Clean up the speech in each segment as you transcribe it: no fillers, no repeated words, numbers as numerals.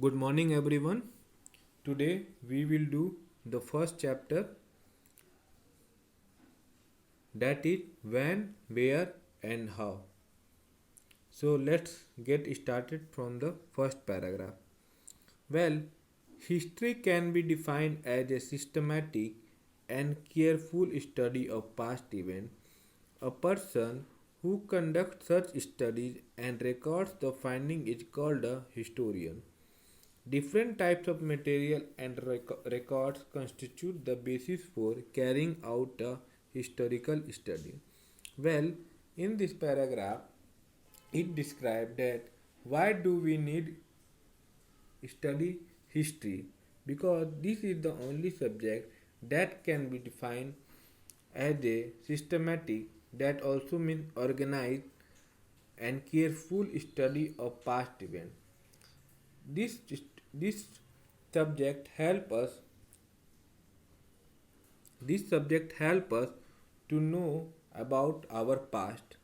Good morning, everyone. Today we will do the first chapter, that is when, where, and how. So let's get started from the first paragraph. Well, history can be defined as a systematic and careful study of past events. A person who conducts such studies and records the finding is called a historian. Different types of material and records constitute the basis for carrying out a historical study. Well, in this paragraph, it described that why do we need study history, because this is the only subject that can be defined as a systematic, that also means organized and careful study of past events. This subject help us this subject help us to know about our past,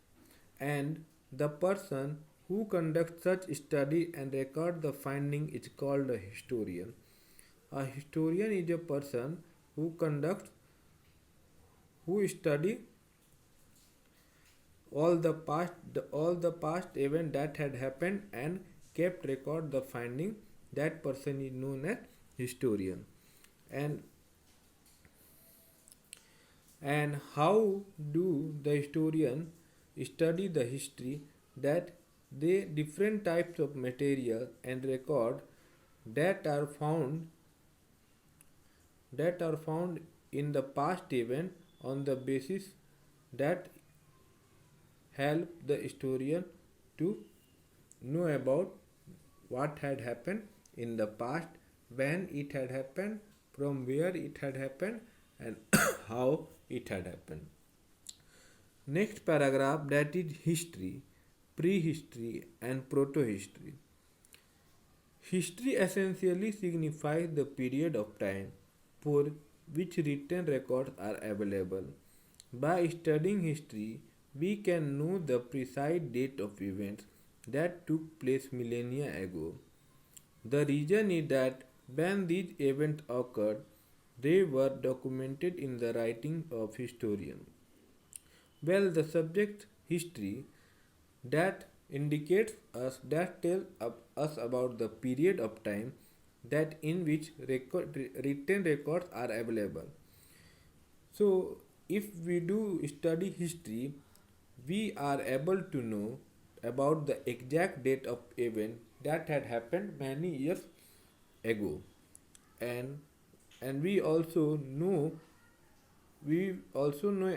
and the person who conducts such study and record the finding is called a historian. A historian is a person who conducts who study all the past event that had happened and kept record the finding. That person is known as historian. And and how do the historian study the history? That they different types of material and record that are found in the past event, on the basis that help the historian to know about what had happened in the past, when it had happened, from where it had happened, and how it had happened. Next paragraph, that is history, prehistory, and protohistory. History essentially signifies the period of time for which written records are available. By studying history, we can know the precise date of events that took place millennia ago. The reason is that when these events occurred, they were documented in the writing of historians. Well, the subject history, that indicates us, that tells us about the period of time that in which written records are available. So, if we do study history, we are able to know about the exact date of event that had happened many years ago, and and we also know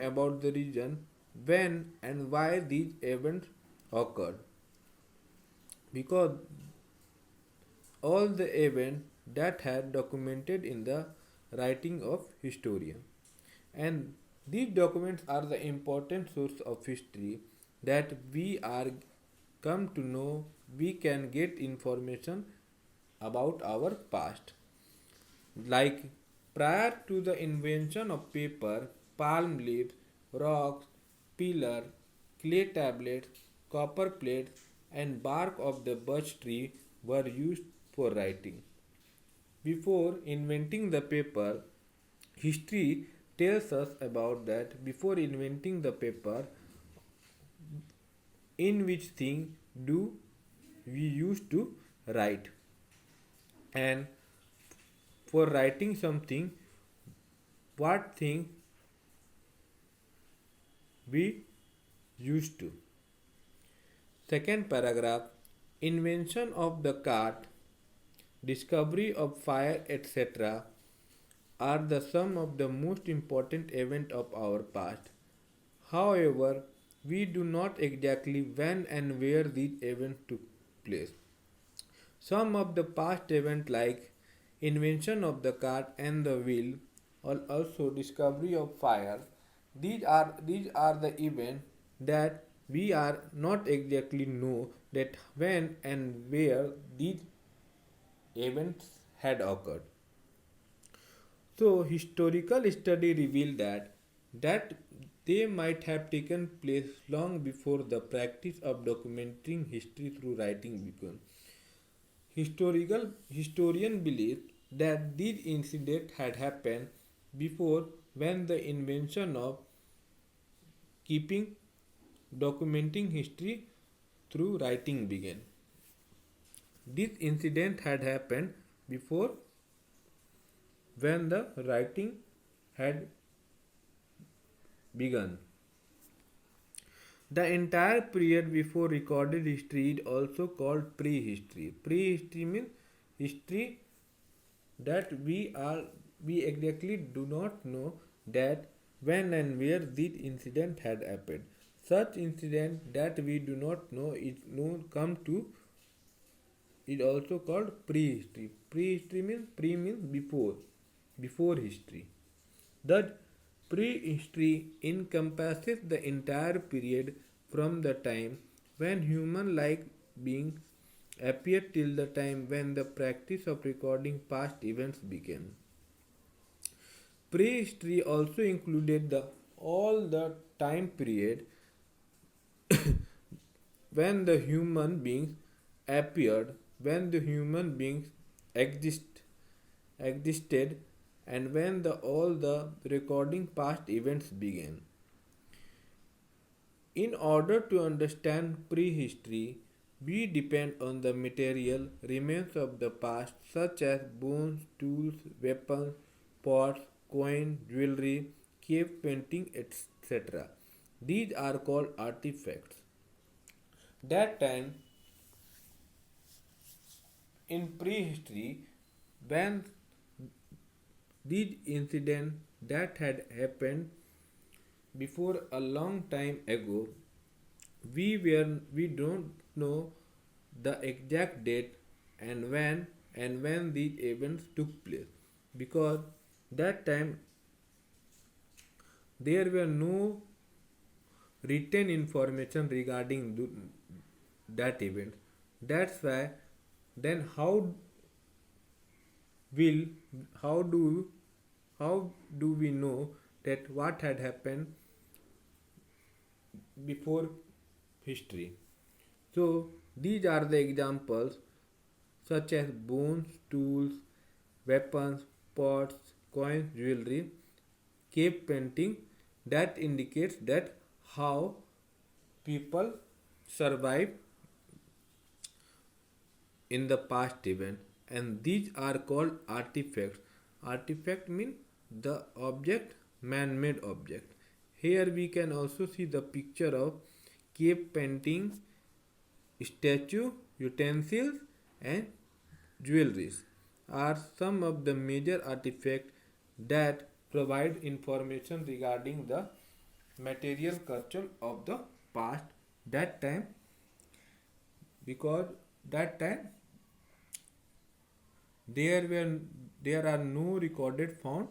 about the reason when and why these events occurred, because all the events that had documented in the writing of historian. And these documents are the important source of history that we are come to know. We can get information about our past. Like, prior to the invention of paper, palm leaves, rocks, pillar, clay tablets, copper plates, and bark of the birch tree were used for writing. Before inventing the paper, history tells us about that before inventing the paper, in which thing do we used to write, and for writing something, what thing we used to. Second paragraph, invention of the cart, discovery of fire, etc., are the sum of the most important event of our past. However, we do not exactly when and where these events took place. Some of the past events like invention of the cart and the wheel, or also discovery of fire, these are the events that we are not exactly know that when and where these events had occurred. So historical study reveal that they might have taken place long before the practice of documenting history through writing began. Historian believe that these incidents had happened before when the invention of keeping documenting history through writing began. This incident had happened before when the writing had begun. The entire period before recorded history is also called prehistory. Prehistory means history that we exactly do not know that when and where this incident had happened. Such incident that we do not know is known come to is also called prehistory. Prehistory means before history. Thus, prehistory encompasses the entire period from the time when human-like beings appeared till the time when the practice of recording past events began. Prehistory also included all the time period when the human beings appeared, when the human beings existed, and when all the recording past events began. In order to understand prehistory, we depend on the material remains of the past, such as bones, tools, weapons, pots, coin, jewelry, cave painting, etc. These are called artifacts. That time in prehistory, when these incidents that had happened before a long time ago, we don't know the exact date and when these events took place, because that time there were no written information regarding that event. That's why then will how do how do we know that what had happened before history? So these are the examples such as bones, tools, weapons, pots, coins, jewelry, cave painting, that indicates that how people survive in the past event, and these are called artifacts. Artifact means the object, man-made object. Here we can also see the picture of cave painting, statue, utensils and jewelries are some of the major artifacts that provide information regarding the material culture of the past that time, because that time there are no recorded found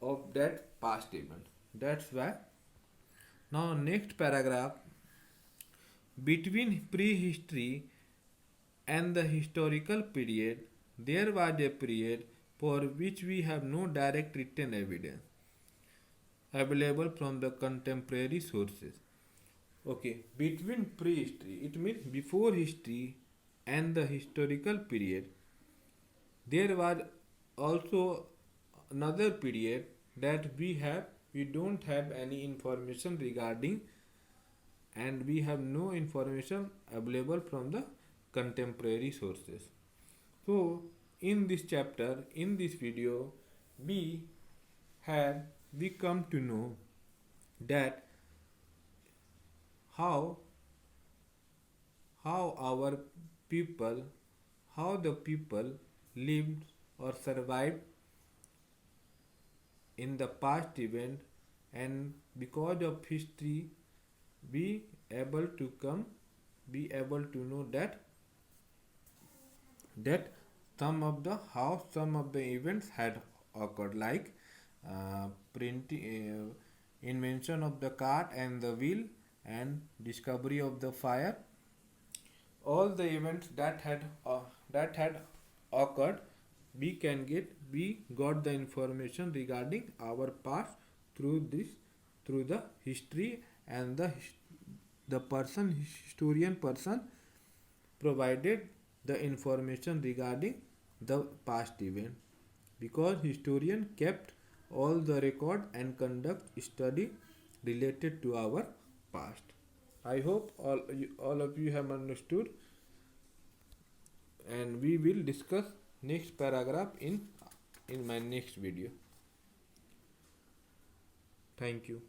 of that past event. That's why now next paragraph, between prehistory and the historical period there was a period for which we have no direct written evidence available from the contemporary sources. Okay, between prehistory, it means before history and the historical period, there was also another period that we don't have any information regarding, and we have no information available from the contemporary sources. So in this chapter, in this video, we come to know that how our people, how the people lived or survived in the past event, and because of history be able to know that some of the events had occurred, like printing, invention of the cart and the wheel, and discovery of the fire. All the events that had occurred, we got the information regarding our past through the history, and the historian person provided the information regarding the past event, because historian kept all the record and conduct study related to our past. I hope all of you have understood, and we will discuss next paragraph in my next video. Thank you.